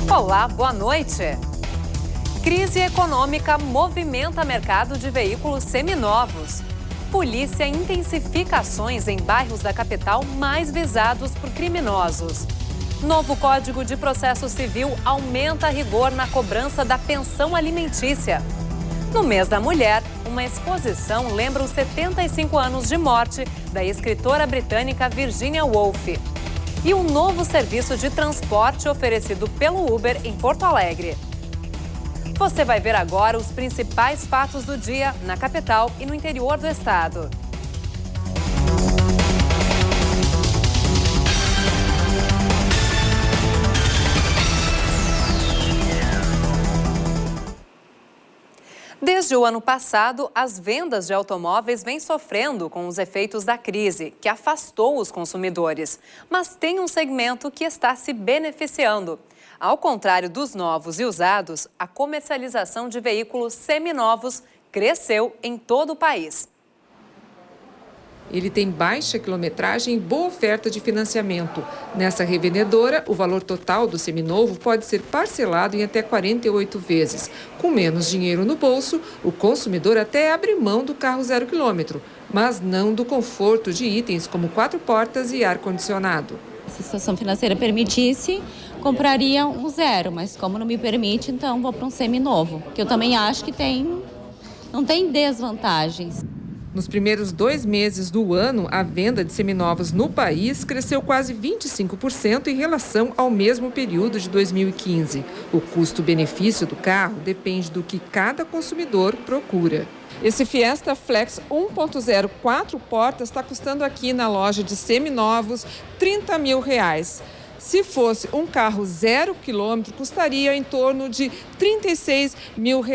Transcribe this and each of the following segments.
Olá, boa noite. Crise econômica movimenta mercado de veículos seminovos. Polícia intensifica ações em bairros da capital mais visados por criminosos. Novo Código de Processo Civil aumenta rigor na cobrança da pensão alimentícia. No mês da mulher, uma exposição lembra os 75 anos de morte da escritora britânica Virginia Woolf. E um novo serviço de transporte oferecido pelo Uber em Porto Alegre. Você vai ver agora os principais fatos do dia na capital e no interior do estado. Desde o ano passado, as vendas de automóveis vêm sofrendo com os efeitos da crise, que afastou os consumidores. Mas tem um segmento que está se beneficiando. Ao contrário dos novos e usados, a comercialização de veículos seminovos cresceu em todo o país. Ele tem baixa quilometragem e boa oferta de financiamento. Nessa revendedora, o valor total do seminovo pode ser parcelado em até 48 vezes. Com menos dinheiro no bolso, o consumidor até abre mão do carro 0 quilômetro, mas não do conforto de itens como 4 portas e ar-condicionado. Se a situação financeira permitisse, compraria um zero, mas como não me permite, então vou para um seminovo, que eu também acho que não tem desvantagens. Nos primeiros 2 meses do ano, a venda de seminovos no país cresceu quase 25% em relação ao mesmo período de 2015. O custo-benefício do carro depende do que cada consumidor procura. Esse Fiesta Flex 1.0 4 portas está custando aqui na loja de seminovos R$30 mil. Se fosse um carro 0 quilômetro, custaria em torno de R$36 mil.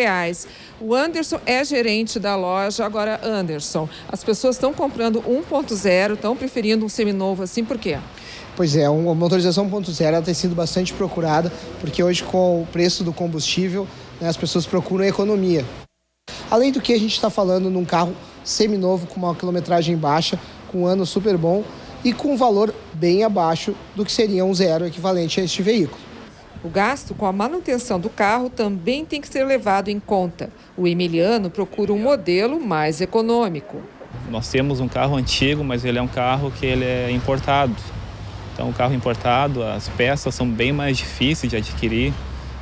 O Anderson é gerente da loja. Agora, Anderson, as pessoas estão comprando 1.0, estão preferindo um seminovo assim, por quê? Pois é, uma motorização 1.0 tem sido bastante procurada, porque hoje com o preço do combustível, né, as pessoas procuram economia. Além do que a gente está falando num carro seminovo com uma quilometragem baixa, com um ano super bom e com um valor bem abaixo do que seria um zero equivalente a este veículo. O gasto com a manutenção do carro também tem que ser levado em conta. O Emiliano procura um modelo mais econômico. Nós temos um carro antigo, mas ele é um carro que ele é importado. Então, o carro importado, as peças são bem mais difíceis de adquirir,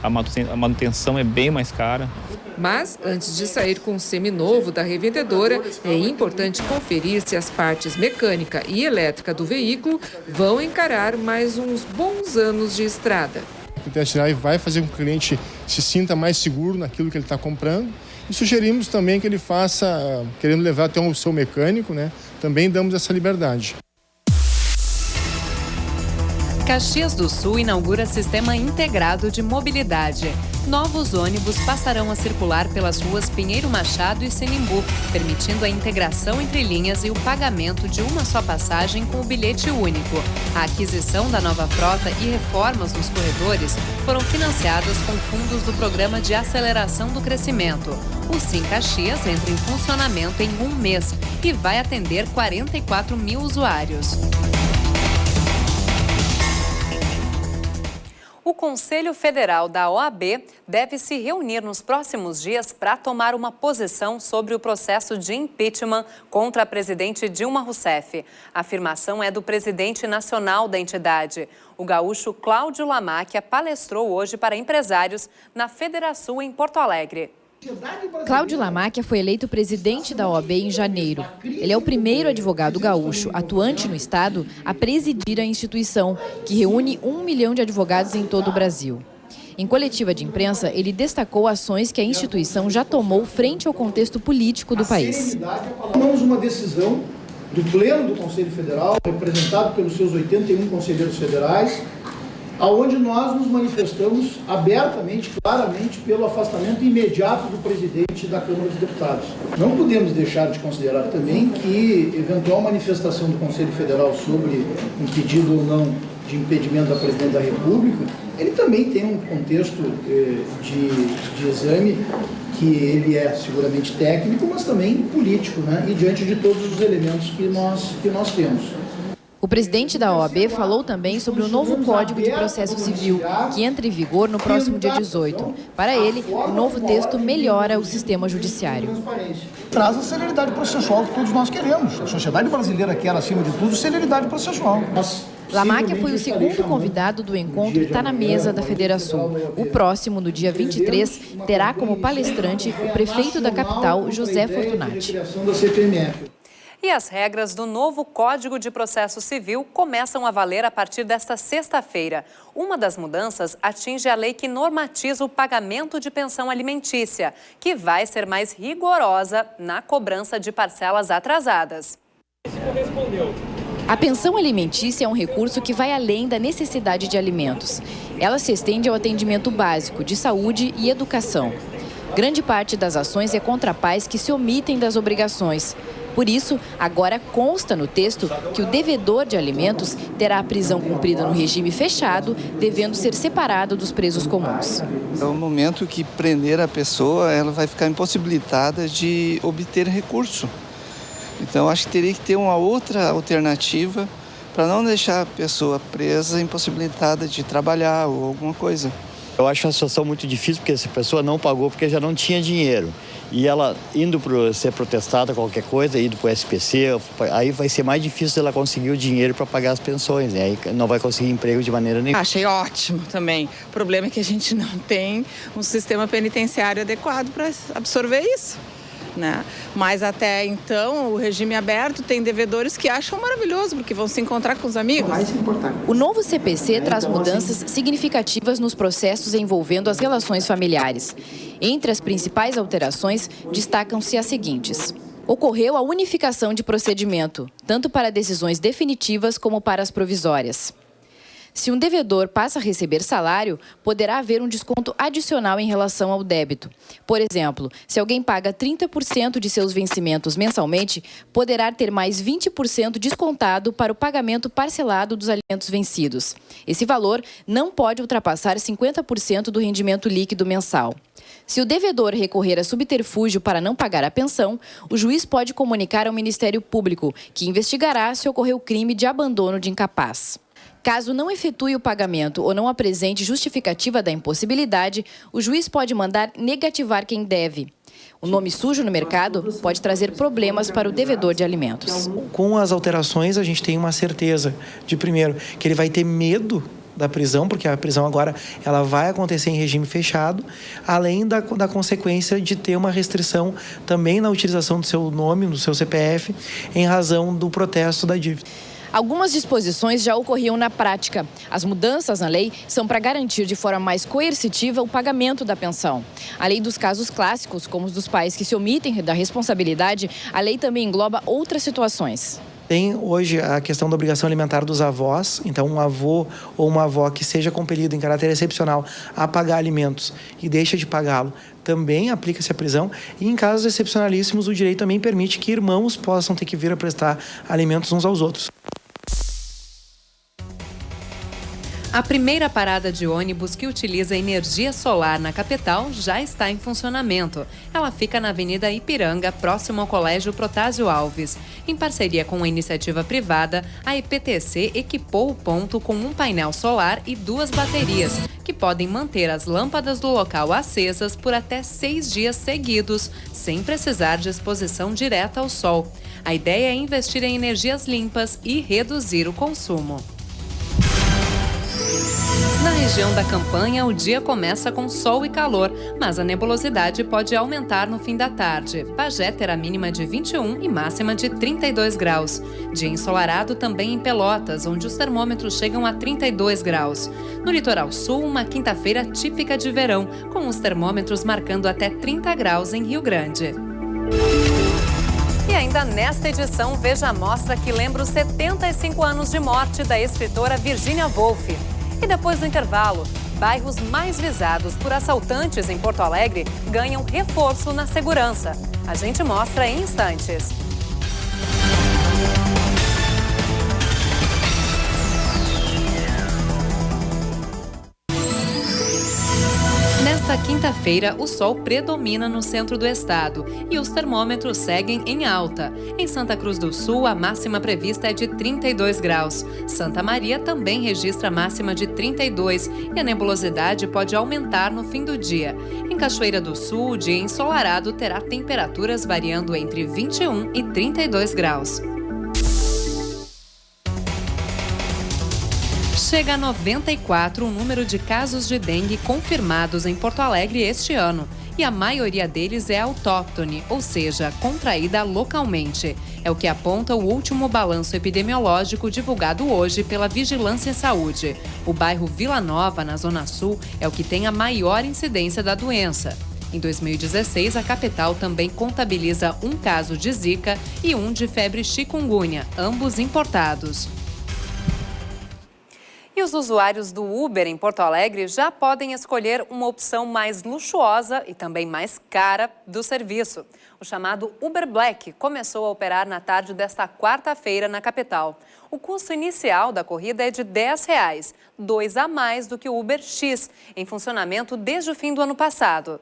a manutenção é bem mais cara. Mas, antes de sair com o seminovo da revendedora, é importante conferir se as partes mecânica e elétrica do veículo vão encarar mais uns bons anos de estrada. O test drive vai fazer com que o cliente se sinta mais seguro naquilo que ele está comprando. E sugerimos também que ele faça, querendo levar até o seu mecânico, né? Também damos essa liberdade. Caxias do Sul inaugura sistema integrado de mobilidade. Novos ônibus passarão a circular pelas ruas Pinheiro Machado e Sinimbu, permitindo a integração entre linhas e o pagamento de uma só passagem com o bilhete único. A aquisição da nova frota e reformas nos corredores foram financiadas com fundos do Programa de Aceleração do Crescimento. O Sim Caxias entra em funcionamento em 1 mês e vai atender 44 mil usuários. O Conselho Federal da OAB deve se reunir nos próximos dias para tomar uma posição sobre o processo de impeachment contra a presidente Dilma Rousseff. A afirmação é do presidente nacional da entidade. O gaúcho Cláudio Lamáquia palestrou hoje para empresários na Federação em Porto Alegre. Cláudio Lamáquia foi eleito presidente da OAB em janeiro. Ele é o primeiro advogado gaúcho atuante no estado a presidir a instituição, que reúne 1 milhão de advogados em todo o Brasil. Em coletiva de imprensa, ele destacou ações que a instituição já tomou frente ao contexto político do país. Tomamos uma decisão do Pleno do Conselho Federal, representado pelos seus 81 conselheiros federais, aonde nós nos manifestamos abertamente, claramente, pelo afastamento imediato do presidente da Câmara dos Deputados. Não podemos deixar de considerar também que eventual manifestação do Conselho Federal sobre um pedido ou não de impedimento da Presidente da República, ele também tem um contexto de exame que ele é seguramente técnico, mas também político, né? E diante de todos os elementos que nós temos. O presidente da OAB falou também sobre o novo Código de Processo Civil, que entra em vigor no próximo dia 18. Para ele, o novo texto melhora o sistema judiciário. Traz a celeridade processual que todos nós queremos. A sociedade brasileira quer, acima de tudo, celeridade processual. Lamáquia foi o segundo convidado do encontro Tá na Mesa da Federação. O próximo, no dia 23, terá como palestrante o prefeito da capital, José Fortunati. E as regras do novo Código de Processo Civil começam a valer a partir desta sexta-feira. Uma das mudanças atinge a lei que normatiza o pagamento de pensão alimentícia, que vai ser mais rigorosa na cobrança de parcelas atrasadas. A pensão alimentícia é um recurso que vai além da necessidade de alimentos. Ela se estende ao atendimento básico de saúde e educação. Grande parte das ações é contra pais que se omitem das obrigações. Por isso, agora consta no texto que o devedor de alimentos terá a prisão cumprida no regime fechado, devendo ser separado dos presos comuns. É o momento que prender a pessoa, ela vai ficar impossibilitada de obter recurso. Então, acho que teria que ter uma outra alternativa para não deixar a pessoa presa, impossibilitada de trabalhar ou alguma coisa. Eu acho a situação muito difícil porque essa pessoa não pagou porque já não tinha dinheiro. E ela indo para ser protestada qualquer coisa, indo para o SPC, aí vai ser mais difícil ela conseguir o dinheiro para pagar as pensões, né? Aí não vai conseguir emprego de maneira nenhuma. Achei ótimo também. O problema é que a gente não tem um sistema penitenciário adequado para absorver isso, né? Mas até então, o regime aberto tem devedores que acham maravilhoso, porque vão se encontrar com os amigos. O novo CPC traz mudanças significativas nos processos envolvendo as relações familiares. Entre as principais alterações, destacam-se as seguintes. Ocorreu a unificação de procedimento, tanto para decisões definitivas como para as provisórias. Se um devedor passa a receber salário, poderá haver um desconto adicional em relação ao débito. Por exemplo, se alguém paga 30% de seus vencimentos mensalmente, poderá ter mais 20% descontado para o pagamento parcelado dos alimentos vencidos. Esse valor não pode ultrapassar 50% do rendimento líquido mensal. Se o devedor recorrer a subterfúgio para não pagar a pensão, o juiz pode comunicar ao Ministério Público, que investigará se ocorreu crime de abandono de incapaz. Caso não efetue o pagamento ou não apresente justificativa da impossibilidade, o juiz pode mandar negativar quem deve. O nome sujo no mercado pode trazer problemas para o devedor de alimentos. Com as alterações, a gente tem uma certeza de, primeiro, que ele vai ter medo da prisão, porque a prisão agora ela vai acontecer em regime fechado, além da consequência de ter uma restrição também na utilização do seu nome, do seu CPF, em razão do protesto da dívida. Algumas disposições já ocorriam na prática. As mudanças na lei são para garantir de forma mais coercitiva o pagamento da pensão. Além dos casos clássicos, como os dos pais que se omitem da responsabilidade, a lei também engloba outras situações. Tem hoje a questão da obrigação alimentar dos avós, então um avô ou uma avó que seja compelido em caráter excepcional a pagar alimentos e deixa de pagá-lo, também aplica-se a prisão. E em casos excepcionalíssimos, o direito também permite que irmãos possam ter que vir a prestar alimentos uns aos outros. A primeira parada de ônibus que utiliza energia solar na capital já está em funcionamento. Ela fica na Avenida Ipiranga, próximo ao Colégio Protásio Alves. Em parceria com a iniciativa privada, a EPTC equipou o ponto com um painel solar e 2 baterias, que podem manter as lâmpadas do local acesas por até 6 dias seguidos, sem precisar de exposição direta ao sol. A ideia é investir em energias limpas e reduzir o consumo. Na região da Campanha, o dia começa com sol e calor, mas a nebulosidade pode aumentar no fim da tarde. Bagé terá mínima de 21 e máxima de 32 graus. Dia ensolarado também em Pelotas, onde os termômetros chegam a 32 graus. No litoral sul, uma quinta-feira típica de verão, com os termômetros marcando até 30 graus em Rio Grande. E ainda nesta edição, veja a mostra que lembra os 75 anos de morte da escritora Virginia Woolf. E depois do intervalo, bairros mais visados por assaltantes em Porto Alegre ganham reforço na segurança. A gente mostra em instantes. Nesta quinta-feira, o sol predomina no centro do estado e os termômetros seguem em alta. Em Santa Cruz do Sul, a máxima prevista é de 32 graus. Santa Maria também registra máxima de 32 e a nebulosidade pode aumentar no fim do dia. Em Cachoeira do Sul, o dia ensolarado terá temperaturas variando entre 21 e 32 graus. Chega a 94 o número de casos de dengue confirmados em Porto Alegre este ano. E a maioria deles é autóctone, ou seja, contraída localmente. É o que aponta o último balanço epidemiológico divulgado hoje pela Vigilância em Saúde. O bairro Vila Nova, na Zona Sul, é o que tem a maior incidência da doença. Em 2016, a capital também contabiliza um caso de Zika e um de febre chikungunya, ambos importados. E os usuários do Uber em Porto Alegre já podem escolher uma opção mais luxuosa e também mais cara do serviço. O chamado Uber Black começou a operar na tarde desta quarta-feira na capital. O custo inicial da corrida é de R$10, 2 a mais do que o Uber X, em funcionamento desde o fim do ano passado.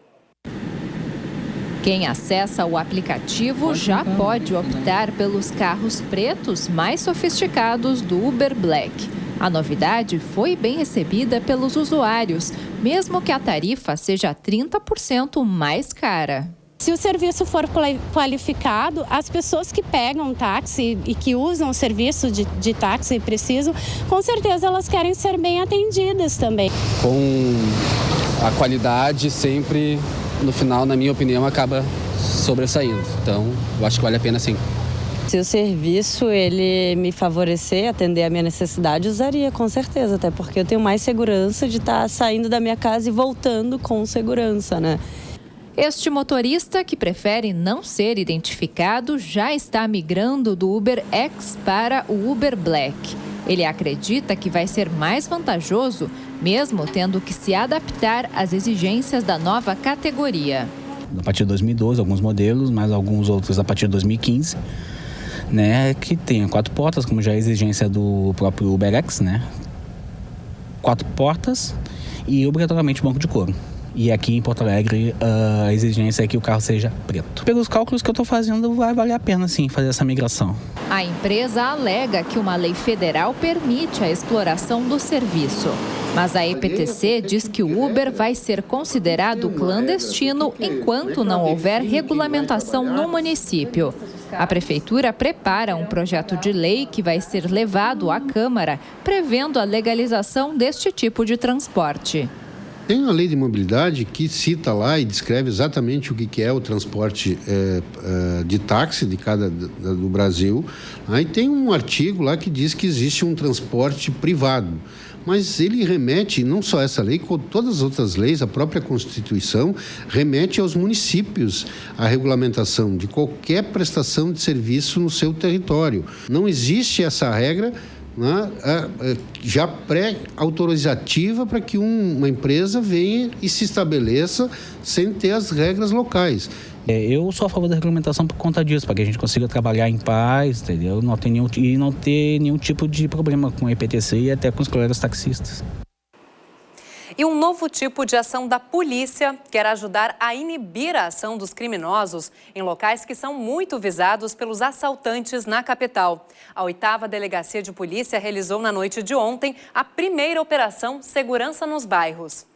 Quem acessa o aplicativo já pode optar pelos carros pretos mais sofisticados do Uber Black. A novidade foi bem recebida pelos usuários, mesmo que a tarifa seja 30% mais cara. Se o serviço for qualificado, as pessoas que pegam táxi e que usam o serviço de táxi e precisam, com certeza elas querem ser bem atendidas também. Com a qualidade sempre, no final, na minha opinião, acaba sobressaindo. Então, eu acho que vale a pena sim. Se o serviço ele me favorecer, atender a minha necessidade, usaria com certeza, até porque eu tenho mais segurança de estar saindo da minha casa e voltando com segurança, né? Este motorista, que prefere não ser identificado, já está migrando do Uber X para o Uber Black. Ele acredita que vai ser mais vantajoso, mesmo tendo que se adaptar às exigências da nova categoria. A partir de 2012, alguns modelos, mas alguns outros a partir de 2015. Né, que tem 4 portas, como já é a exigência do próprio UberX, né? 4 portas e obrigatoriamente banco de couro. E aqui em Porto Alegre a exigência é que o carro seja preto. Pelos cálculos que eu estou fazendo, vai valer a pena sim fazer essa migração. A empresa alega que uma lei federal permite a exploração do serviço. Mas a EPTC diz que o Uber vai ser considerado clandestino enquanto não houver regulamentação no município. A Prefeitura prepara um projeto de lei que vai ser levado à Câmara, prevendo a legalização deste tipo de transporte. Tem a lei de mobilidade que cita lá e descreve exatamente o que é o transporte de táxi do Brasil. Aí tem um artigo lá que diz que existe um transporte privado. Mas ele remete, não só essa lei, como todas as outras leis, a própria Constituição, remete aos municípios a regulamentação de qualquer prestação de serviço no seu território. Não existe essa regra, né, já pré-autorizativa para que uma empresa venha e se estabeleça sem ter as regras locais. Eu sou a favor da regulamentação por conta disso, para que a gente consiga trabalhar em paz, entendeu? Não ter nenhum tipo de problema com a EPTC e até com os colegas taxistas. E um novo tipo de ação da polícia quer ajudar a inibir a ação dos criminosos em locais que são muito visados pelos assaltantes na capital. A 8ª Delegacia de Polícia realizou na noite de ontem a primeira operação Segurança nos Bairros.